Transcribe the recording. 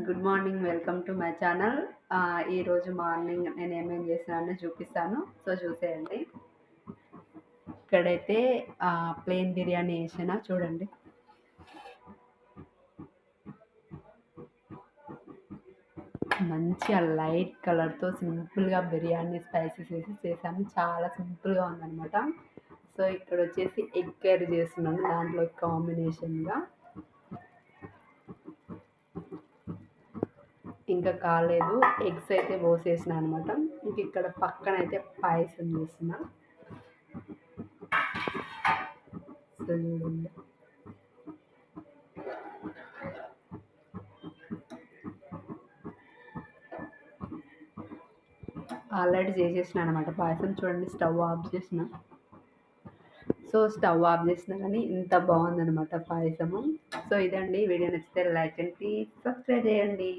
Good morning. Welcome to my channel. ఈరోజు morning నేను ఏమేం చేశానో చూపిస్తాను. సో చూసేయండి. ఇక్కడైతే ప్లెయిన్ బిర్యానీ చేసిన చూడండి. మంచిగా లైట్ కలర్తో సింపుల్గా బిర్యానీ స్పైసెస్ వేసి చేశాను. చాలా సింపుల్గా ఉందన్నమాట. సో ఇక్కడ వచ్చేసి ఎగ్ కర్రీ చేస్తున్నాను, దాంట్లో కాంబినేషన్గా. ఇంకా కాలేదు, ఎగ్స్ అయితే పోసేసిన అనమాట. ఇంక ఇక్కడ పక్కన అయితే పాయసం చేసిన. సో చూడండి, ఆల్రెడీ చేసేసిన అనమాట పాయసం. చూడండి, స్టవ్ ఆఫ్ చేసిన. సో స్టవ్ ఆఫ్ చేసినా కానీ ఇంత బాగుందనమాట పాయసము. సో ఇదండి, వీడియో నచ్చితే లైక్ అండ్ ప్లీజ్ సబ్స్క్రైబ్ చేయండి.